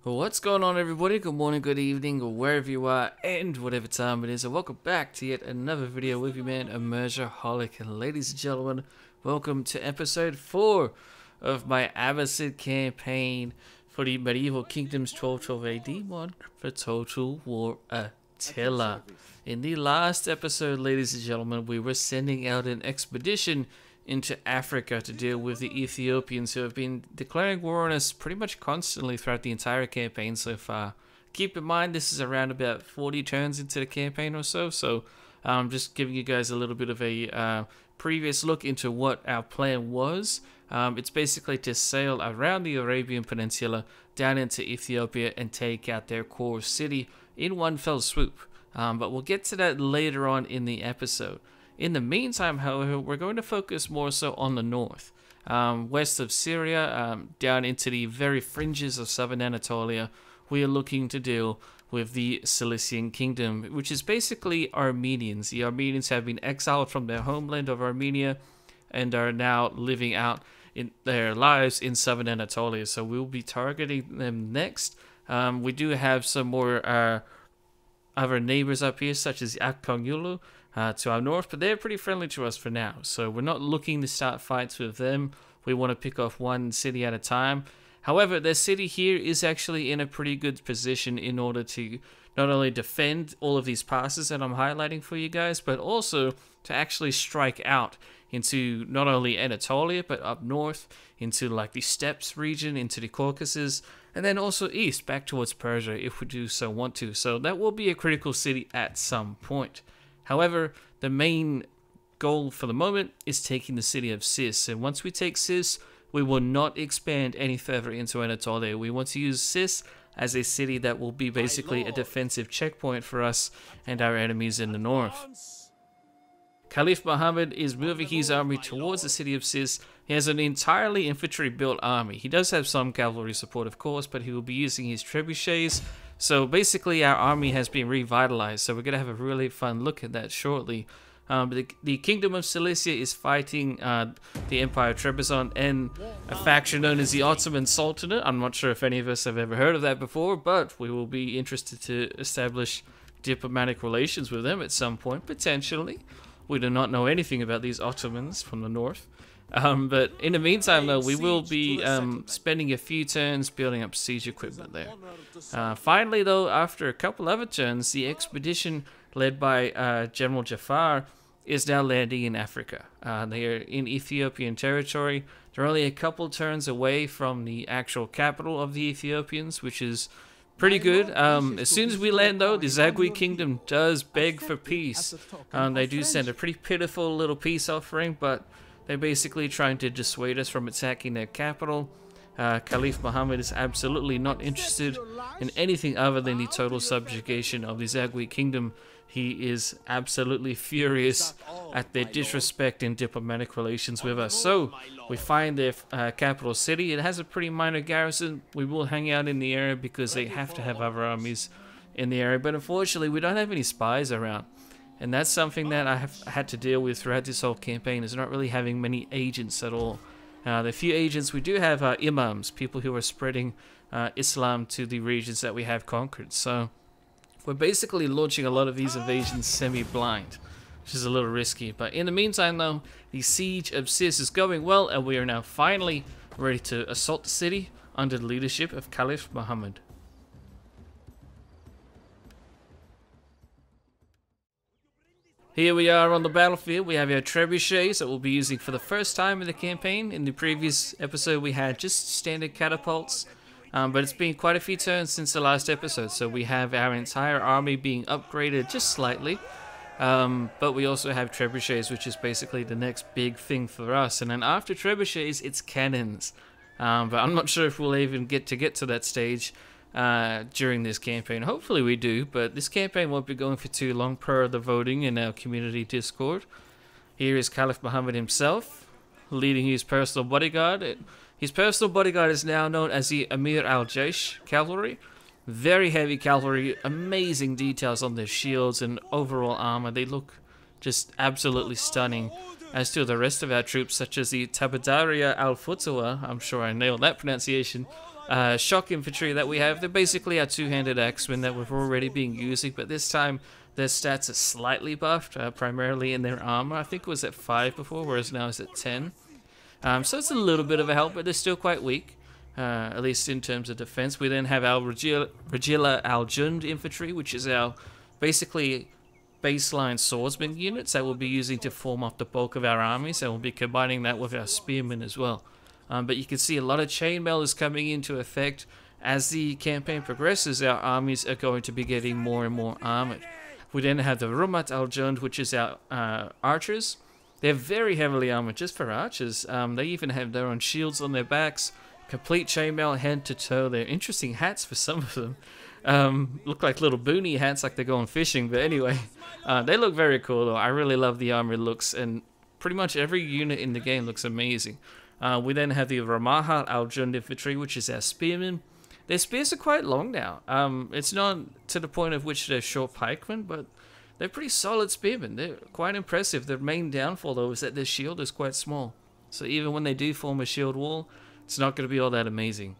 What's going on, everybody? Good morning, good evening, or wherever you are, and whatever time it is, and welcome back to yet another video with you, man, Immersioholic. And ladies and gentlemen, welcome to episode 4 of my Abbasid campaign for the Medieval Kingdoms 1212 AD mod for Total War Attila. In the last episode, ladies and gentlemen, we were sending out an expedition into Africa to deal with the Ethiopians, who have been declaring war on us pretty much constantly throughout the entire campaign so far. Keep in mind, this is around about 40 turns into the campaign or so, just giving you guys a little bit of a previous look into what our plan was. It's basically to sail around the Arabian Peninsula, down into Ethiopia, and take out their core city in one fell swoop. But we'll get to that later on in the episode. In the meantime, however, we're going to focus more so on the north, west of Syria, down into the very fringes of southern Anatolia. We are looking to deal with the Cilician kingdom, which is basically Armenians. The Armenians have been exiled from their homeland of Armenia and are now living out in their lives in southern Anatolia. So we'll be targeting them next. We do have some more other neighbors up here, such as Akonyulu, to our north, but they're pretty friendly to us for now, so we're not looking to start fights with them. We want to pick off one city at a time. However, their city here is actually in a pretty good position in order to not only defend all of these passes that I'm highlighting for you guys, but also to actually strike out into not only Anatolia, but up north into like the steppes region, into the Caucasus, and then also east back towards Persia if we do so want to. So that will be a critical city at some point. However, the main goal for the moment is taking the city of Sis, and once we take Sis, we will not expand any further into Anatolia. We want to use Sis as a city that will be basically a defensive checkpoint for us and our enemies in the north. Caliph Muhammad is moving his army towards the city of Sis. He has an entirely infantry-built army. He does have some cavalry support, of course, but he will be using his trebuchets. So basically our army has been revitalized, so we're going to have a really fun look at that shortly. The Kingdom of Cilicia is fighting the Empire of Trebizond and a faction known as the Ottoman Sultanate. I'm not sure if any of us have ever heard of that before, but we will be interested to establish diplomatic relations with them at some point, potentially. We do not know anything about these Ottomans from the north. But in the meantime, though, we will be spending a few turns building up siege equipment there. Finally, though, after a couple other turns, the expedition led by General Jaffar is now landing in Africa. They are in Ethiopian territory. They're only a couple turns away from the actual capital of the Ethiopians, which is pretty good. As soon as we land, though, the Zagwe kingdom does beg for peace. They do send a pretty pitiful little peace offering, but they're basically trying to dissuade us from attacking their capital. Caliph Muhammad is absolutely not interested in anything other than the total subjugation of the Zagwe kingdom. He is absolutely furious at their disrespect in diplomatic relations with us. So we find their capital city. It has a pretty minor garrison. We will hang out in the area because they have to have other armies in the area. But unfortunately, we don't have any spies around. And that's something that I have had to deal with throughout this whole campaign, is not really having many agents at all. The few agents we do have are imams, people who are spreading Islam to the regions that we have conquered. So we're basically launching a lot of these invasions semi-blind, which is a little risky. But in the meantime, though, the siege of Sis is going well, and we are now finally ready to assault the city under the leadership of Caliph Muhammad. Here we are on the battlefield. We have our trebuchets that we'll be using for the first time in the campaign. In the previous episode, we had just standard catapults, but it's been quite a few turns since the last episode, so we have our entire army being upgraded just slightly. But we also have trebuchets, which is basically the next big thing for us. And then after trebuchets, it's cannons. But I'm not sure if we'll even get to that stage during this campaign. Hopefully we do, but this campaign won't be going for too long per the voting in our community Discord. Here is Caliph Muhammad himself, leading his personal bodyguard. His personal bodyguard is now known as the Amir al-Jaysh cavalry. Very heavy cavalry, amazing details on their shields and overall armor. They look just absolutely stunning. As to the rest of our troops, such as the Tabadaria al-Futuwa, I'm sure I nailed that pronunciation, shock infantry that we have. They're basically our two-handed axemen that we've already been using, but this time their stats are slightly buffed, primarily in their armor. I think it was at 5 before, whereas now it's at 10. So it's a little bit of a help, but they're still quite weak, at least in terms of defense. We then have our Regila Al-Jund infantry, which is our basically baseline swordsman units that we'll be using to form up the bulk of our armies, and we'll be combining that with our spearmen as well. But you can see a lot of chainmail is coming into effect. As the campaign progresses, our armies are going to be getting more and more armored. We then have the Rumat Al-Jund, which is our archers. They're very heavily armored just for archers. They even have their own shields on their backs, complete chainmail head to toe. They're interesting hats for some of them. Look like little boonie hats, like they're going fishing. But anyway, they look very cool though. I really love the armor looks, and pretty much every unit in the game looks amazing. We then have the Ramaha Al-Jund infantry, which is our spearmen. Their spears are quite long now. It's not to the point of which they're short pikemen, but they're pretty solid spearmen. They're quite impressive. Their main downfall, though, is that their shield is quite small. So even when they do form a shield wall, it's not going to be all that amazing.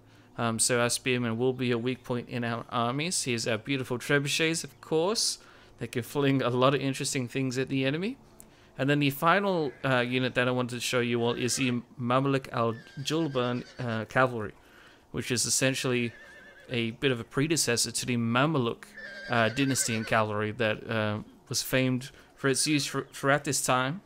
So our spearmen will be a weak point in our armies. Here's our beautiful trebuchets, of course. They can fling a lot of interesting things at the enemy. And then the final unit that I wanted to show you all is the Mamluk al-Julban cavalry, which is essentially a bit of a predecessor to the Mamluk dynasty in cavalry that was famed for its use throughout this time,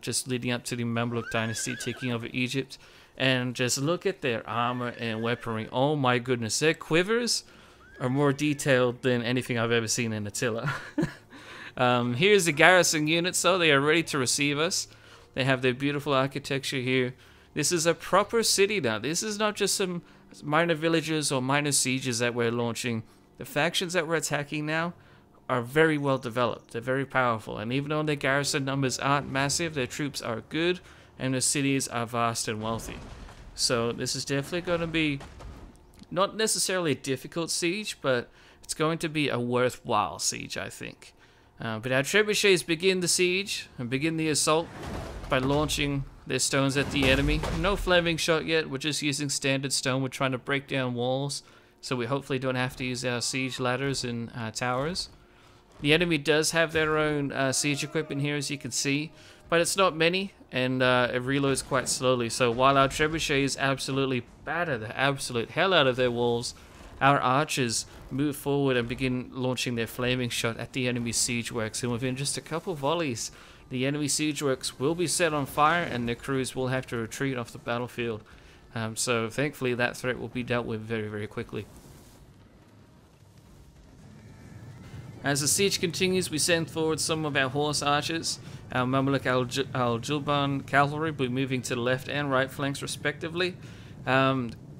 just leading up to the Mamluk dynasty taking over Egypt. And just look at their armor and weaponry. Oh my goodness, their quivers are more detailed than anything I've ever seen in Attila. Here's the garrison units, so they are ready to receive us. They have their beautiful architecture here. This is a proper city now. This is not just some minor villages or minor sieges that we're launching. The factions that we're attacking now are very well developed. They're very powerful, and even though their garrison numbers aren't massive, their troops are good, and the cities are vast and wealthy. So this is definitely going to be not necessarily a difficult siege, but it's going to be a worthwhile siege, I think. But our trebuchets begin the siege and begin the assault by launching their stones at the enemy. No flaming shot yet. We're just using standard stone. We're trying to break down walls, so we hopefully don't have to use our siege ladders and towers. The enemy does have their own siege equipment here, as you can see, but it's not many, and it reloads quite slowly. So while our trebuchets absolutely batter the absolute hell out of their walls, our archers move forward and begin launching their flaming shot at the enemy siege works, and within just a couple volleys, the enemy siege works will be set on fire and their crews will have to retreat off the battlefield. So thankfully that threat will be dealt with very, very quickly. As the siege continues, we send forward some of our horse archers. Our Mamluk al-Julban cavalry will be moving to the left and right flanks respectively.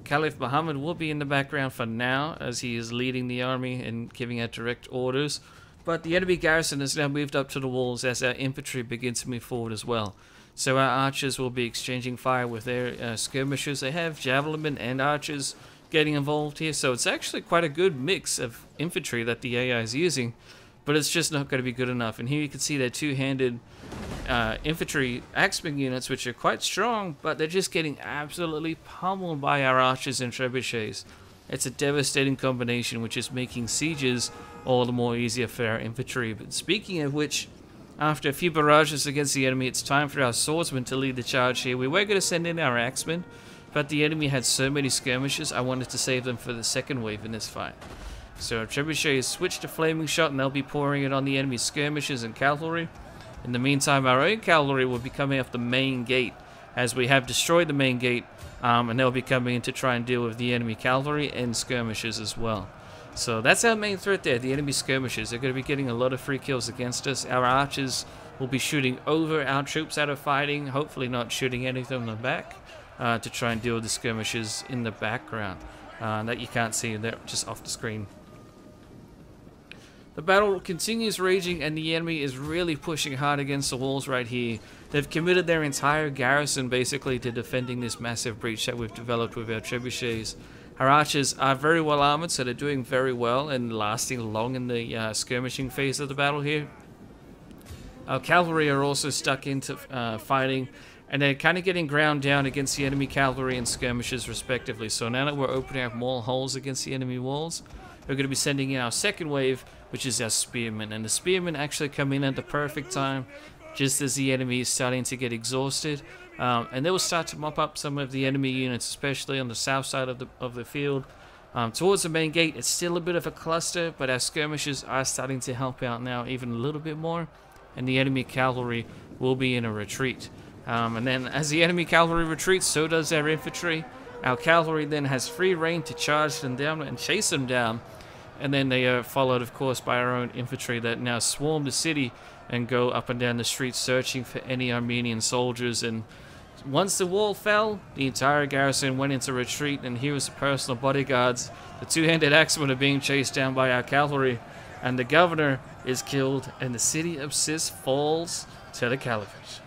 Caliph Muhammad will be in the background for now, as he is leading the army and giving out direct orders. But the enemy garrison has now moved up to the walls as our infantry begins to move forward as well. So our archers will be exchanging fire with their skirmishers. They have javelinmen and archers getting involved here, so it's actually quite a good mix of infantry that the AI is using, but it's just not going to be good enough. And here you can see their two-handed infantry axeman units, which are quite strong, but they're just getting absolutely pummeled by our archers and trebuchets. It's a devastating combination, which is making sieges all the more easier for our infantry. But speaking of which, after a few barrages against the enemy, it's time for our swordsmen to lead the charge here. We were going to send in our axemen, but the enemy had so many skirmishes, I wanted to save them for the second wave in this fight. So our trebuchets switched to flaming shot, and they'll be pouring it on the enemy's skirmishers and cavalry. In the meantime, our own cavalry will be coming off the main gate, as we have destroyed the main gate, and they'll be coming in to try and deal with the enemy cavalry and skirmishers as well. So that's our main threat there, the enemy skirmishers. They're going to be getting a lot of free kills against us. Our archers will be shooting over our troops that are fighting, hopefully not shooting any of them in the back, to try and deal with the skirmishers in the background that you can't see. They're just off the screen. The battle continues raging, and the enemy is really pushing hard against the walls right here. They've committed their entire garrison basically to defending this massive breach that we've developed with our trebuchets. Our archers are very well armored, so they're doing very well and lasting long in the skirmishing phase of the battle here. Our cavalry are also stuck into fighting and they're kind of getting ground down against the enemy cavalry and skirmishers respectively. So now that we're opening up more holes against the enemy walls, we're going to be sending in our second wave, which is our spearmen. And the spearmen actually come in at the perfect time, just as the enemy is starting to get exhausted. And they will start to mop up some of the enemy units, especially on the south side of the field. Towards the main gate, it's still a bit of a cluster, but our skirmishers are starting to help out now even a little bit more. And the enemy cavalry will be in a retreat. And then as the enemy cavalry retreats, so does our infantry. Our cavalry then has free rein to charge them down and chase them down. And then they are followed, of course, by our own infantry that now swarm the city and go up and down the streets searching for any Armenian soldiers. And once the wall fell, the entire garrison went into retreat, and here was the personal bodyguards. The two-handed axemen are being chased down by our cavalry, and the governor is killed, and the city of Sis falls to the Caliphate.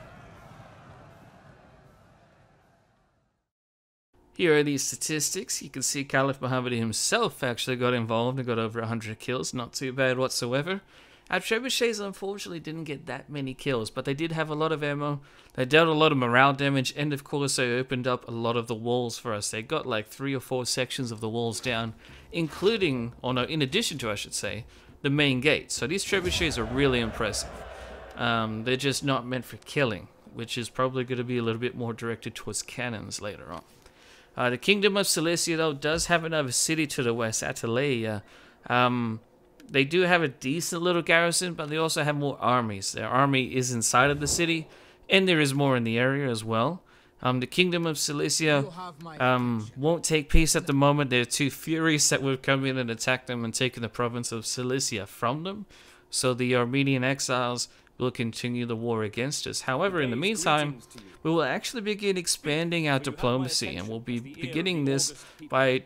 Here are these statistics. You can see Caliph Muhammad himself actually got involved and got over 100 kills. Not too bad whatsoever. Our trebuchets unfortunately didn't get that many kills, but they did have a lot of ammo. They dealt a lot of morale damage, and of course they opened up a lot of the walls for us. They got like 3 or 4 sections of the walls down, including, or no, in addition to, I should say, the main gate. So these trebuchets are really impressive. They're just not meant for killing, which is probably going to be a little bit more directed towards cannons later on. The Kingdom of Cilicia, though, does have another city to the west, Attaleia. They do have a decent little garrison, but they also have more armies. Their army is inside of the city, and there is more in the area as well. The Kingdom of Cilicia won't take peace at the moment. They're too furious that we've come in and attacked them and taken the province of Cilicia from them. So the Armenian exiles will continue the war against us. However, in the meantime, we will actually begin expanding our diplomacy, and we'll be beginning this by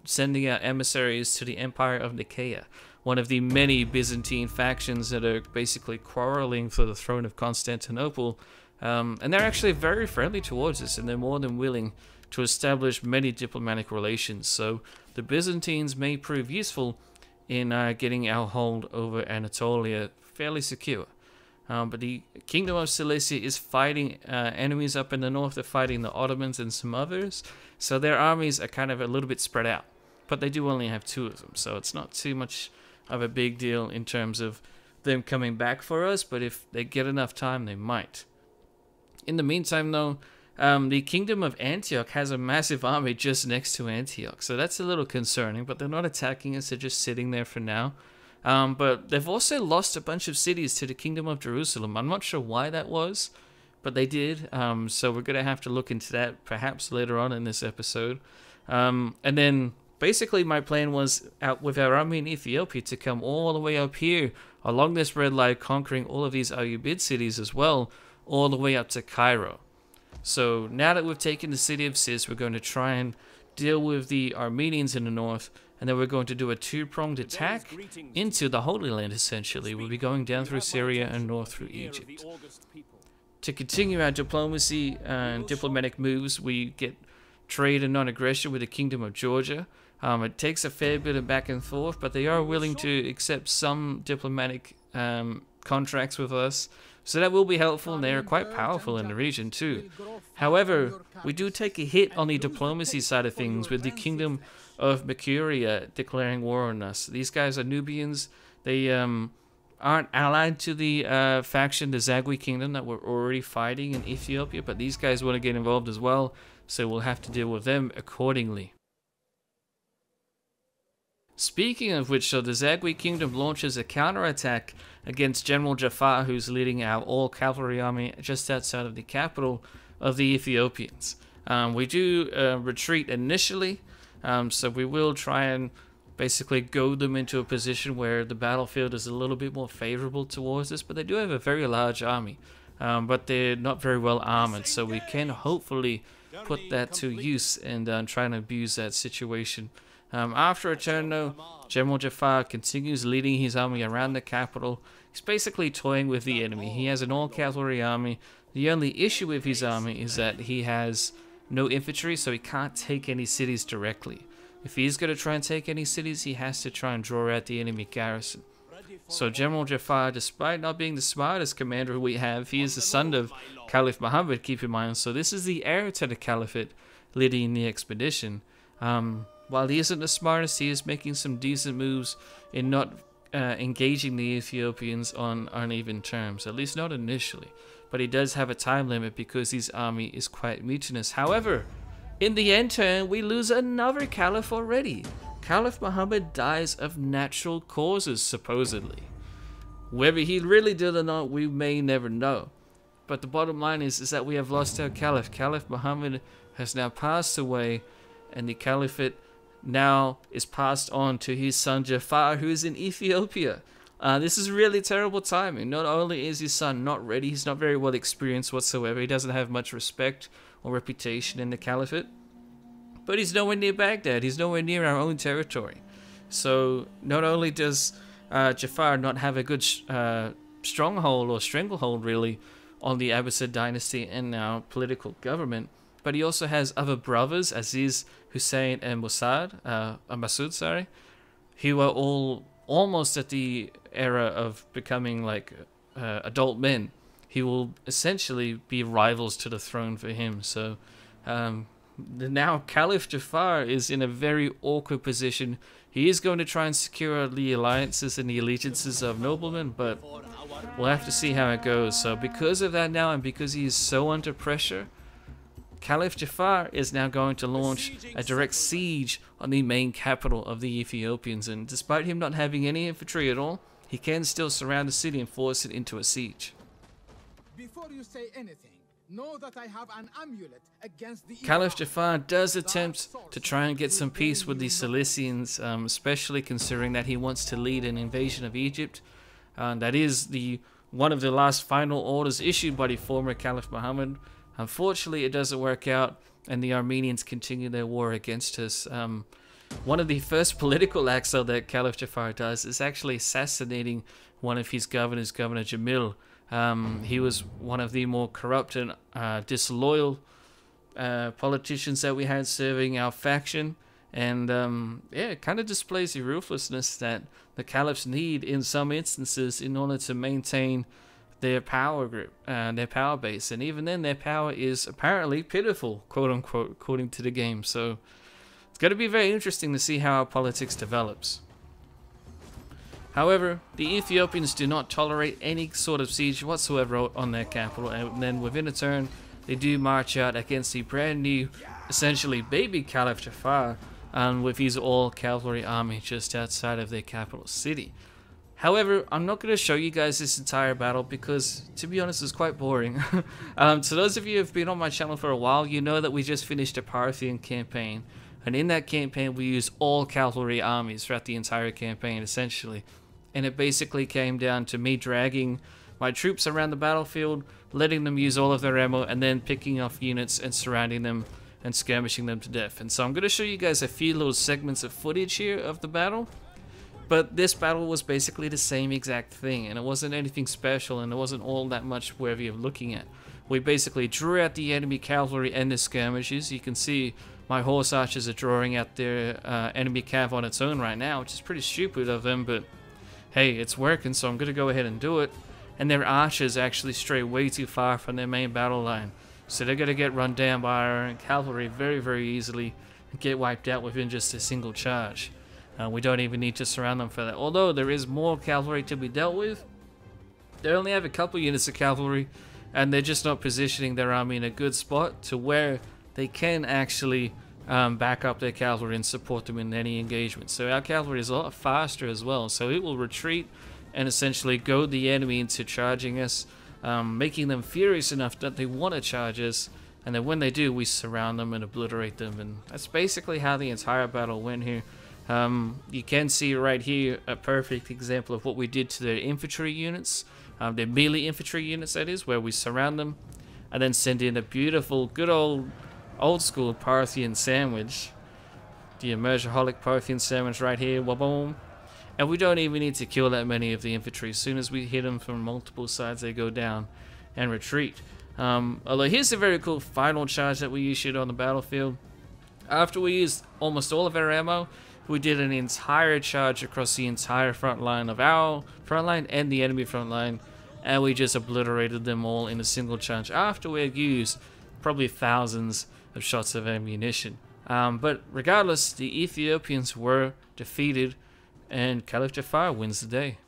sending out emissaries to the Empire of Nicaea, one of the many Byzantine factions that are basically quarreling for the throne of Constantinople. And they're actually very friendly towards us, and they're more than willing to establish many diplomatic relations. So the Byzantines may prove useful in getting our hold over Anatolia fairly secure. But the Kingdom of Cilicia is fighting enemies up in the north. They're fighting the Ottomans and some others. So their armies are kind of a little bit spread out. But they do only have 2 of them. So it's not too much of a big deal in terms of them coming back for us. But if they get enough time, they might. In the meantime, though, the Kingdom of Antioch has a massive army just next to Antioch. So that's a little concerning. But they're not attacking us. They're just sitting there for now. But they've also lost a bunch of cities to the Kingdom of Jerusalem. I'm not sure why that was, but they did. So we're going to have to look into that perhaps later on in this episode. And then basically my plan was out with our army in Ethiopia to come all the way up here along this red line, conquering all of these Ayyubid cities as well, all the way up to Cairo. So now that we've taken the city of Sis, we're going to try and deal with the Armenians in the north. And then we're going to do a 2-pronged attack into the Holy Land, essentially. We'll be going down through Syria and north through Egypt. To continue our diplomacy and diplomatic moves, we get trade and non-aggression with the Kingdom of Georgia. It takes a fair bit of back and forth, but they are willing to accept some diplomatic contracts with us. So that will be helpful, and they are quite powerful in the region too. However, we do take a hit on the diplomacy side of things with the Kingdom of Makuria declaring war on us. These guys are Nubians. They aren't allied to the faction, the Zagwe Kingdom, that we're already fighting in Ethiopia, but these guys want to get involved as well, so we'll have to deal with them accordingly. Speaking of which, so the Zagwe Kingdom launches a counterattack against General Jaffar, who's leading our all-cavalry army just outside of the capital of the Ethiopians. We do retreat initially, so we will try and basically goad them into a position where the battlefield is a little bit more favorable towards us, but they do have a very large army, but they're not very well armored, so we can hopefully put that to use and try and abuse that situation. After a turn, though, General Jaffar continues leading his army around the capital. He's basically toying with the enemy. He has an all-cavalry army. The only issue with his army is that he has no infantry, so he can't take any cities directly. If he's going to try and take any cities, he has to try and draw out the enemy garrison. So General Jaffar, despite not being the smartest commander we have, he is the son of Caliph Muhammad, keep in mind. So this is the heir to the Caliphate leading the expedition. While he isn't the smartest, he is making some decent moves in not engaging the Ethiopians on uneven terms, at least not initially. But he does have a time limit because his army is quite mutinous. However, in the end turn, we lose another Caliph already. Caliph Muhammad dies of natural causes, supposedly. Whether he really did or not, we may never know. But the bottom line is that we have lost our Caliph. Caliph Muhammad has now passed away, and the Caliphate now is passed on to his son Jaffar, who is in Ethiopia. This is really terrible timing. Not only is his son not ready, he's not very well experienced whatsoever. He doesn't have much respect or reputation in the Caliphate. But he's nowhere near Baghdad. He's nowhere near our own territory. So not only does Jaffar not have a good stronghold or stranglehold really on the Abbasid dynasty and now political government, but he also has other brothers, Aziz, Hussein, and Abbasid, who are all almost at the era of becoming like adult men. He will essentially be rivals to the throne for him. So now Caliph Jaffar is in a very awkward position. He is going to try and secure the alliances and the allegiances of noblemen, but we'll have to see how it goes. So because of that now, and because he is so under pressure, Caliph Jaffar is now going to launch a direct siege on the main capital of the Ethiopians, and despite him not having any infantry at all, he can still surround the city and force it into a siege. Before you say anything, know that I have an amulet against the Caliph Jaffar does attempt to try and get some peace with the Cilicians, especially considering that he wants to lead an invasion of Egypt. That is one of the last final orders issued by the former Caliph Muhammad. Unfortunately, it doesn't work out, and the Armenians continue their war against us. One of the first political acts though that Caliph Jaffar does is actually assassinating one of his governors, Governor Jamil. He was one of the more corrupt and disloyal politicians that we had serving our faction, and yeah, it kind of displays the ruthlessness that the caliphs need in some instances in order to maintain their power grip and their power base, and even then their power is apparently pitiful, quote unquote, according to the game. So it's going to be very interesting to see how our politics develops. However, the Ethiopians do not tolerate any sort of siege whatsoever on their capital, and then within a turn they do march out against the brand new, essentially baby Caliph Jaffar, with his all-cavalry army just outside of their capital city. However, I'm not going to show you guys this entire battle because, to be honest, it's quite boring. So those of you who have been on my channel for a while, you know that we just finished a Parthian campaign, and in that campaign we used all cavalry armies throughout the entire campaign, essentially. And it basically came down to me dragging my troops around the battlefield, letting them use all of their ammo, and then picking off units and surrounding them and skirmishing them to death. And so I'm going to show you guys a few little segments of footage here of the battle. But this battle was basically the same exact thing, and it wasn't anything special, and it wasn't all that much worthy of looking at. We basically drew out the enemy cavalry and the skirmishes. You can see my horse archers are drawing out their enemy cav on its own right now, which is pretty stupid of them, but hey, it's working, so I'm going to go ahead and do it. And their archers actually stray way too far from their main battle line, so they're going to get run down by our own cavalry very, very easily and get wiped out within just a single charge. We don't even need to surround them for that. Although there is more cavalry to be dealt with, they only have a couple units of cavalry, and they're just not positioning their army in a good spot to where they can actually back up their cavalry and support them in any engagement. So our cavalry is a lot faster as well, so it will retreat and essentially goad the enemy into charging us, making them furious enough that they want to charge us, and then when they do, we surround them and obliterate them. And that's basically how the entire battle went here. You can see right here a perfect example of what we did to their infantry units, their melee infantry units that is, where we surround them and then send in a beautiful, good old school Parthian sandwich. The Emergaholic Parthian sandwich right here, waboom. And we don't even need to kill that many of the infantry. As soon as we hit them from multiple sides, they go down and retreat. Although here's a very cool final charge that we issued on the battlefield. After we used almost all of our ammo, we did an entire charge across the entire front line of our front line and the enemy front line, and we just obliterated them all in a single charge after we had used probably thousands of shots of ammunition. But regardless, the Ethiopians were defeated, and Caliph Jaffar wins the day.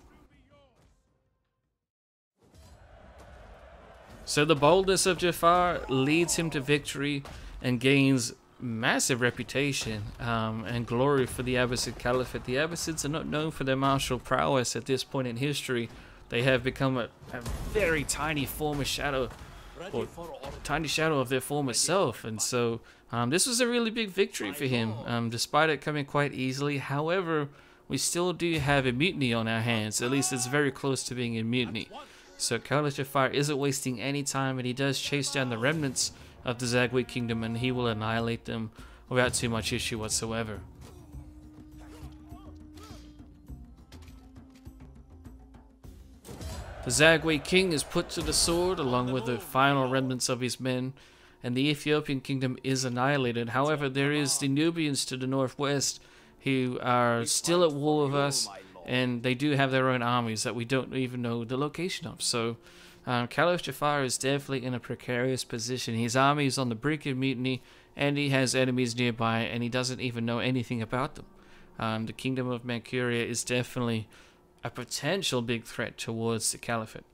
So the boldness of Jaffar leads him to victory and gains massive reputation and glory for the Abbasid Caliphate. The Abbasids are not known for their martial prowess at this point in history. They have become a very tiny former shadow, or tiny shadow of their former self, and so this was a really big victory for him, despite it coming quite easily. However, we still do have a mutiny on our hands. At least it's very close to being a mutiny. So Caliph Jaffar isn't wasting any time, and he does chase down the remnants of the Zagwe kingdom, and he will annihilate them without too much issue whatsoever. The Zagwe king is put to the sword along with the final remnants of his men, and the Ethiopian kingdom is annihilated. However, there is the Nubians to the northwest who are still at war with us, and they do have their own armies that we don't even know the location of. So Caliph Jaffar is definitely in a precarious position. His army is on the brink of mutiny, and he has enemies nearby, and he doesn't even know anything about them. The kingdom of Makuria is definitely a potential big threat towards the Caliphate.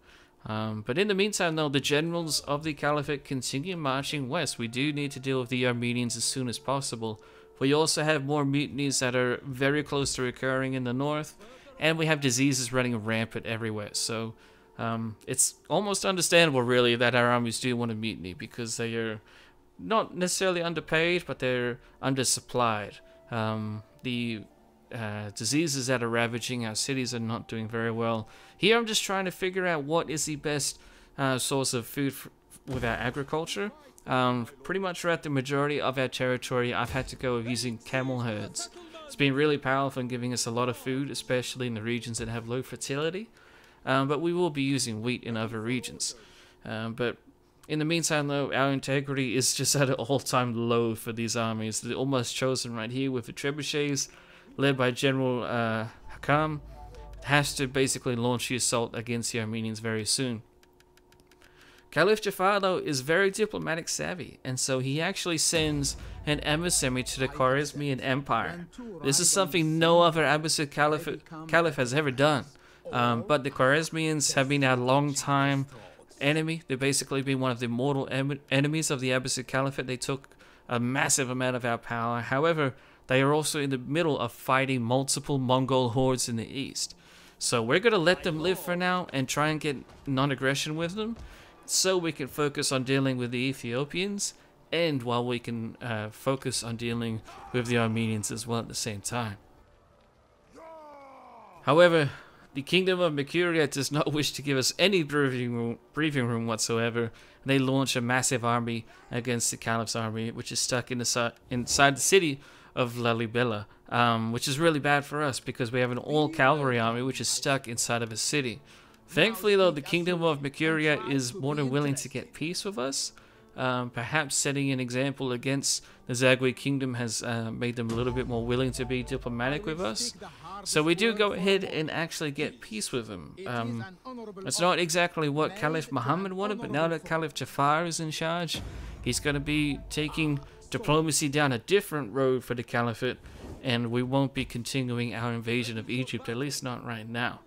But in the meantime, though, the generals of the Caliphate continue marching west. We do need to deal with the Armenians as soon as possible. We also have more mutinies that are very close to occurring in the north, and we have diseases running rampant everywhere. So it's almost understandable, really, that our armies do want to mutiny, because they are not necessarily underpaid, but they're undersupplied. The diseases that are ravaging our cities are not doing very well. Here I'm just trying to figure out what is the best source of food with our agriculture. Pretty much throughout the majority of our territory, I've had to go with using camel herds. It's been really powerful in giving us a lot of food, especially in the regions that have low fertility. But we will be using wheat in other regions. But in the meantime, though, our integrity is just at an all-time low for these armies. They're almost chosen right here with the trebuchets, led by General Hakam, has to basically launch the assault against the Armenians very soon. Caliph Jaffar, though, is very diplomatic savvy, and so he actually sends an emissary to the Khwarezmian Empire. This is something no other Abbasid Caliph has ever done. But the Khwarezmians have been a long-time enemy. They've basically been one of the mortal enemies of the Abbasid Caliphate. They took a massive amount of our power. However, they are also in the middle of fighting multiple Mongol hordes in the east. So we're going to let them live for now and try and get non-aggression with them, so we can focus on dealing with the Ethiopians, and while we can focus on dealing with the Armenians as well at the same time. However, the kingdom of Makuria does not wish to give us any breathing room whatsoever. They launch a massive army against the Caliph's army, which is stuck inside the city of Lalibela, which is really bad for us because we have an all-cavalry army which is stuck inside of a city. Thankfully, though, the kingdom of Makuria is more than willing to get peace with us. Perhaps setting an example against the Zagwe kingdom has made them a little bit more willing to be diplomatic with us. So we do go ahead and actually get peace with them. It's not exactly what Caliph Muhammad wanted, but now that Caliph Jaffar is in charge, he's going to be taking diplomacy down a different road for the Caliphate, and we won't be continuing our invasion of Egypt, at least not right now.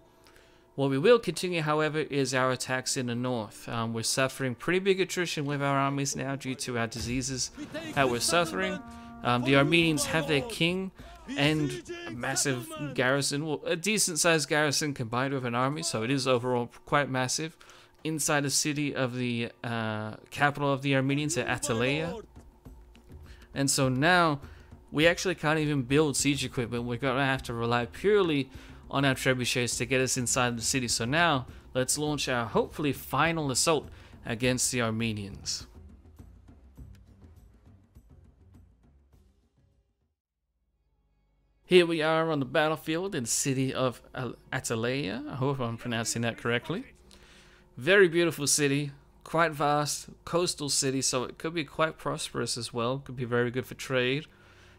What we will continue, however, is our attacks in the north. We're suffering pretty big attrition with our armies now due to our diseases that we're suffering. The Armenians have their king and a massive garrison, well, a decent sized garrison combined with an army, so it is overall quite massive, inside the city of the capital of the Armenians at Attaleia. And so now we actually can't even build siege equipment. We're going to have to rely purely on our trebuchets to get us inside the city. So now let's launch our hopefully final assault against the Armenians. Here we are on the battlefield in the city of Attaleia. I hope I'm pronouncing that correctly. Very beautiful city, quite vast, coastal city, so it could be quite prosperous as well. Could be very good for trade.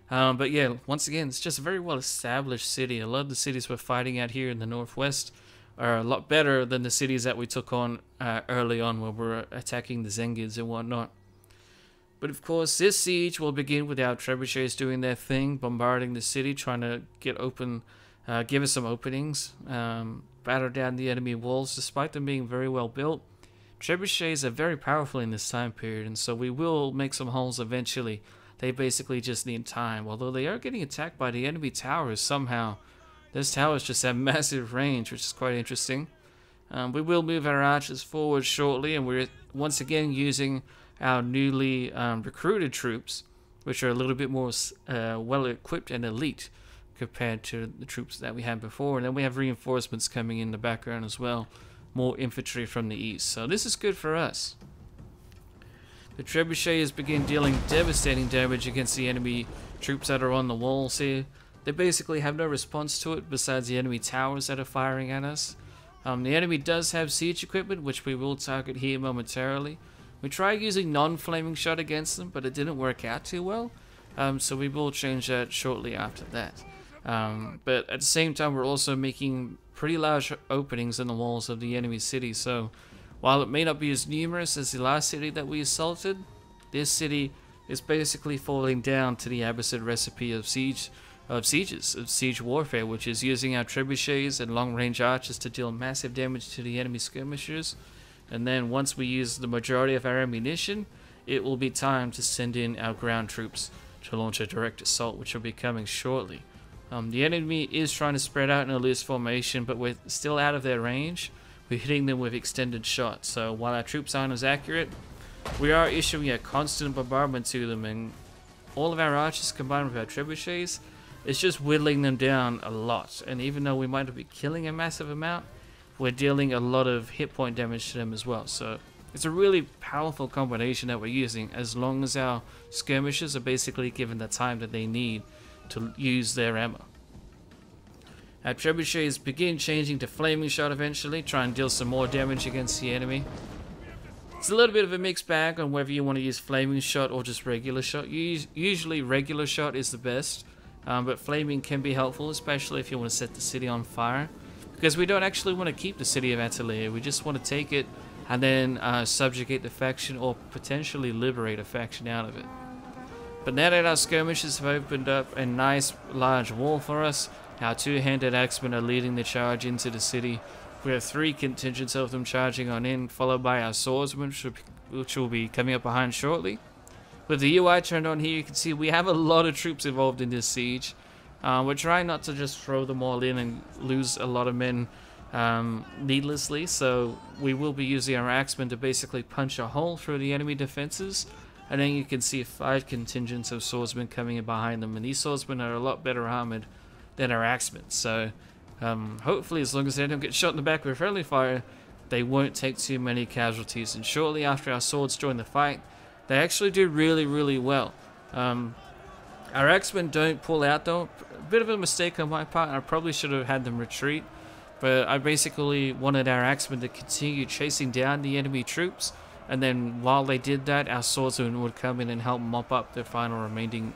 But yeah, once again, it's just a very well established city. A lot of the cities we're fighting out here in the northwest are a lot better than the cities that we took on early on when we were attacking the Zengids and whatnot. But of course, this siege will begin with our trebuchets doing their thing, bombarding the city, trying to get open, give us some openings, batter down the enemy walls. Despite them being very well built, trebuchets are very powerful in this time period, and so we will make some holes eventually. They basically just need time. Although they are getting attacked by the enemy towers somehow. Those towers just have massive range, which is quite interesting. We will move our archers forward shortly, and we're once again using our newly recruited troops, which are a little bit more well equipped and elite compared to the troops that we had before. And then we have reinforcements coming in the background as well, more infantry from the east, so this is good for us. The trebuchets begin dealing devastating damage against the enemy troops that are on the walls here. They basically have no response to it besides the enemy towers that are firing at us. The enemy does have siege equipment, which we will target here momentarily. We tried using non-flaming shot against them, but it didn't work out too well. So we will change that shortly after that. But at the same time, we're also making pretty large openings in the walls of the enemy city. So while it may not be as numerous as the last city that we assaulted, this city is basically falling down to the Abbasid recipe of siege warfare, which is using our trebuchets and long-range archers to deal massive damage to the enemy skirmishers. And then once we use the majority of our ammunition, it will be time to send in our ground troops to launch a direct assault, which will be coming shortly. The enemy is trying to spread out in a loose formation, but we're still out of their range. We're hitting them with extended shots, so while our troops aren't as accurate, we are issuing a constant bombardment to them, and all of our archers combined with our trebuchets, it's just whittling them down a lot. And even though we might not be killing a massive amount, we're dealing a lot of hit point damage to them as well. So it's a really powerful combination that we're using, as long as our skirmishers are basically given the time that they need to use their ammo. Our trebuchets begin changing to flaming shot eventually, try and deal some more damage against the enemy. It's a little bit of a mixed bag on whether you want to use flaming shot or just regular shot. Usually regular shot is the best, but flaming can be helpful, especially if you want to set the city on fire. Because we don't actually want to keep the city of Attaleia, we just want to take it and then subjugate the faction or potentially liberate a faction out of it. But now that our skirmishers have opened up a nice large wall for us, our two-handed axemen are leading the charge into the city. We have 3 contingents of them charging on in, followed by our swordsmen, which will be coming up behind shortly. With the UI turned on here, you can see we have a lot of troops involved in this siege. We're trying not to just throw them all in and lose a lot of men needlessly, so we will be using our axemen to basically punch a hole through the enemy defenses. And then you can see 5 contingents of swordsmen coming in behind them, and these swordsmen are a lot better armored than our axemen. So hopefully, as long as they don't get shot in the back with friendly fire, they won't take too many casualties. And shortly after our swords join the fight, they actually do really well. Our axemen don't pull out though. A bit of a mistake on my part. I probably should have had them retreat, but I basically wanted our axemen to continue chasing down the enemy troops, and then while they did that, our swordsmen would come in and help mop up the final remaining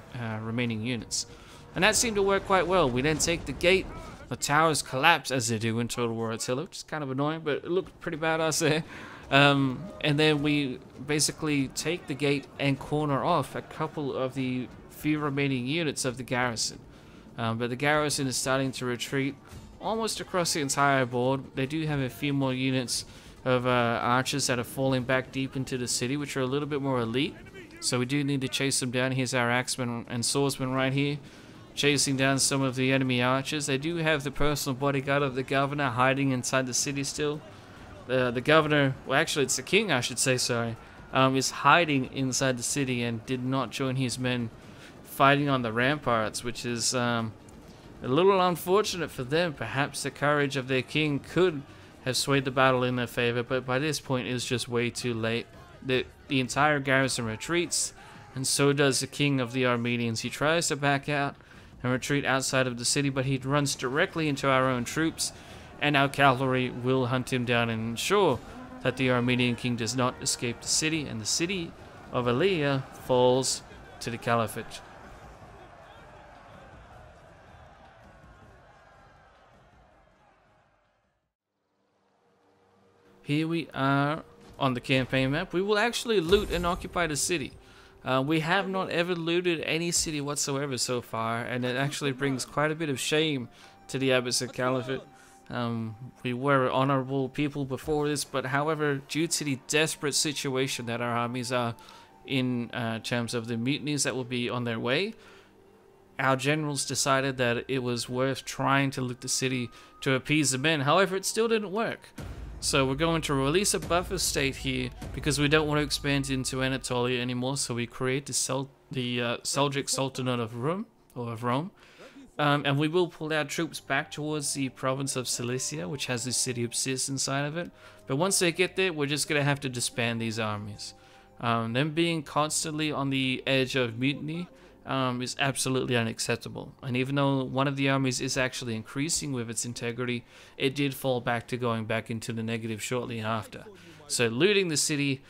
units. And that seemed to work quite well. We then take the gate. The towers collapse as they do in Total War Attila, which is kind of annoying, but it looked pretty badass there. And then we basically take the gate and corner off a couple of the few remaining units of the garrison. But the garrison is starting to retreat almost across the entire board. They do have a few more units of archers that are falling back deep into the city, which are a little bit more elite. So we do need to chase them down. Here's our axemen and swordsmen right here, chasing down some of the enemy archers. They do have the personal bodyguard of the governor hiding inside the city still. The governor, well actually it's the king I should say, sorry, is hiding inside the city and did not join his men fighting on the ramparts, which is a little unfortunate for them. Perhaps the courage of their king could have swayed the battle in their favor, but by this point it's just way too late. The entire garrison retreats, and so does the king of the Armenians. He tries to back out and retreat outside of the city, but he runs directly into our own troops, and our cavalry will hunt him down and ensure that the Armenian king does not escape the city, and the city of Attaleia falls to the Caliphate. here we are on the campaign map. We will actually loot and occupy the city. We have not ever looted any city whatsoever so far, and it actually brings quite a bit of shame to the Abbasid Caliphate. We were honorable people before this, but however, due to the desperate situation that our armies are in terms of the mutinies that will be on their way, our generals decided that it was worth trying to loot the city to appease the men. However, it still didn't work. So we're going to release a buffer state here because we don't want to expand into Anatolia anymore. So we create the Seljuk Sultanate of Rome, and we will pull our troops back towards the province of Cilicia, which has the city of Sis inside of it. But once they get there, we're just going to have to disband these armies. Them being constantly on the edge of mutiny is absolutely unacceptable. And even though one of the armies is actually increasing with its integrity, it did fall back to going back into the negative shortly after. So looting the city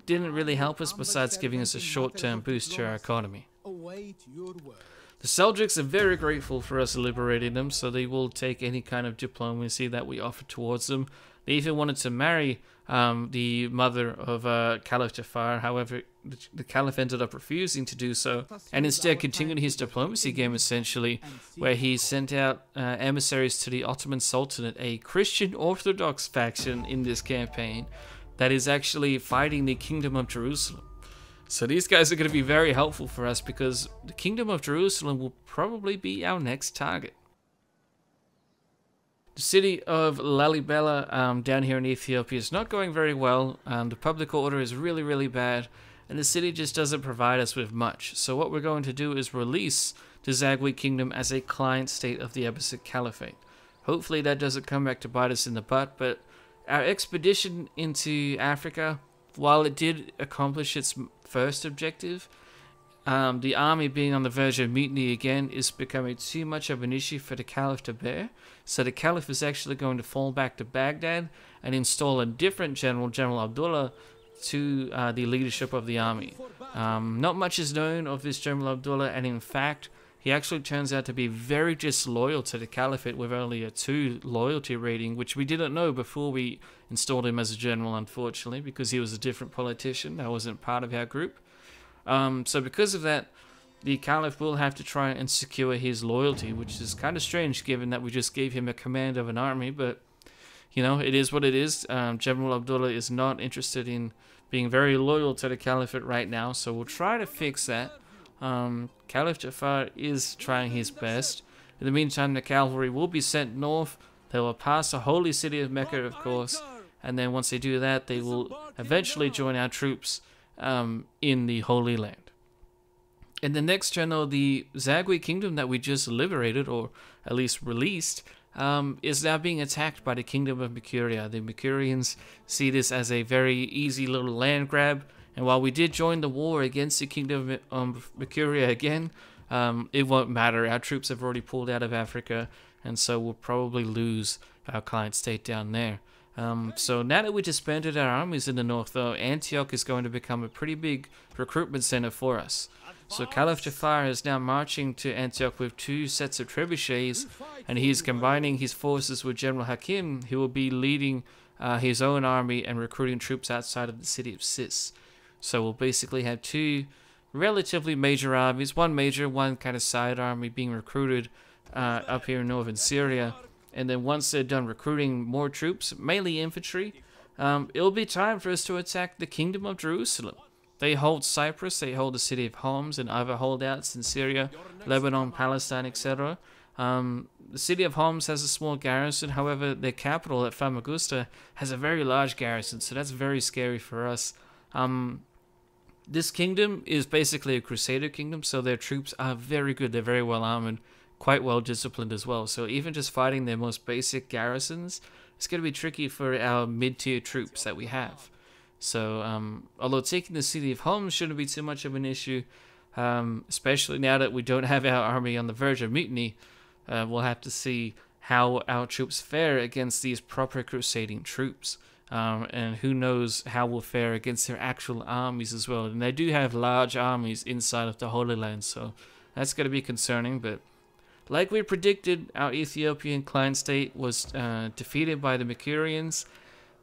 didn't really help us besides giving us a short-term boost to our economy. The Seljuks are very grateful for us liberating them, so they will take any kind of diplomacy that we offer towards them. They even wanted to marry the mother of Caliph Jaffar. However, the Caliph ended up refusing to do so, and instead continued his diplomacy game, essentially, where he sent out emissaries to the Ottoman Sultanate, a Christian Orthodox faction in this campaign that is actually fighting the Kingdom of Jerusalem. So these guys are going to be very helpful for us because the Kingdom of Jerusalem will probably be our next target. The city of Lalibela down here in Ethiopia is not going very well. The public order is really, really bad, and the city just doesn't provide us with much. So what we're going to do is release the Zagwe Kingdom as a client state of the Abbasid Caliphate. Hopefully that doesn't come back to bite us in the butt, but our expedition into Africa, while it did accomplish its first objective, the army being on the verge of mutiny again is becoming too much of an issue for the Caliph to bear. So the Caliph is actually going to fall back to Baghdad and install a different general, General Abdullah, to the leadership of the army. Not much is known of this General Abdullah, and in fact, he actually turns out to be very disloyal to the Caliphate with only a 2 loyalty rating, which we didn't know before we installed him as a general, unfortunately, because he was a different politician that wasn't part of our group. So because of that, the Caliph will have to try and secure his loyalty, which is kind of strange given that we just gave him a command of an army, but you know, it is what it is. General Abdullah is not interested in being very loyal to the Caliphate right now, so we'll try to fix that. Caliph Jaffar is trying his best. In the meantime, the cavalry will be sent north. They will pass the holy city of Mecca, of course, and then once they do that, they will eventually join our troops in the Holy Land. In the next channel, the Zagwe Kingdom that we just liberated, or at least released, is now being attacked by the Kingdom of Makuria. The Makurians see this as a very easy little land grab, and while we did join the war against the Kingdom of Makuria again, it won't matter. Our troops have already pulled out of Africa, and so we'll probably lose our client state down there. So now that we disbanded our armies in the north, though, Antioch is going to become a pretty big recruitment center for us. So Caliph Jaffar is now marching to Antioch with 2 sets of trebuchets, and he's combining his forces with General Hakim, who will be leading his own army and recruiting troops outside of the city of Sis. So we'll basically have 2 relatively major armies, one major, one kind of side army being recruited up here in northern Syria. And then once they're done recruiting more troops, mainly infantry, it'll be time for us to attack the Kingdom of Jerusalem. They hold Cyprus, they hold the city of Homs and other holdouts in Syria, Lebanon, Palestine, etc. The city of Homs has a small garrison, however, their capital at Famagusta has a very large garrison, so that's very scary for us. This kingdom is basically a crusader kingdom, so their troops are very good, they're very well armored, quite well disciplined as well. So even just fighting their most basic garrisons, it's going to be tricky for our mid-tier troops that we have. So although taking the city of Homs shouldn't be too much of an issue, especially now that we don't have our army on the verge of mutiny, we'll have to see how our troops fare against these proper crusading troops. And who knows how we'll fare against their actual armies as well. And they do have large armies inside of the Holy Land, so that's going to be concerning. But like we predicted, our Ethiopian client state was defeated by the Makurians.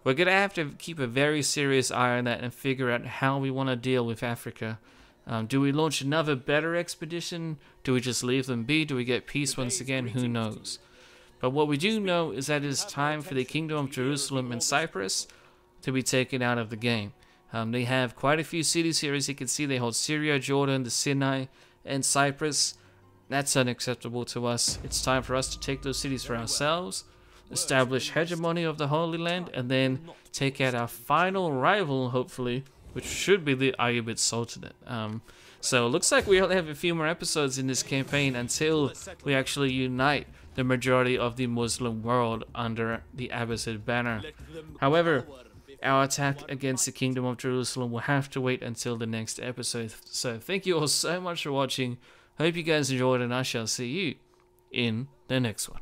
we're going to have to keep a very serious eye on that and figure out how we want to deal with Africa. Do we launch another better expedition? Do we just leave them be? Do we get peace once again? Who knows? But what we do know is that it is time for the Kingdom of Jerusalem and Cyprus to be taken out of the game. They have quite a few cities here, as you can see. They hold Syria, Jordan, the Sinai, and Cyprus. That's unacceptable to us. It's time for us to take those cities for ourselves, establish hegemony of the Holy Land, and then take out our final rival, hopefully, which should be the Ayyubid Sultanate. So it looks like we only have a few more episodes in this campaign until we actually unite the majority of the Muslim world under the Abbasid banner. However, our attack against the Kingdom of Jerusalem will have to wait until the next episode. So thank you all so much for watching. Hope you guys enjoyed, and I shall see you in the next one.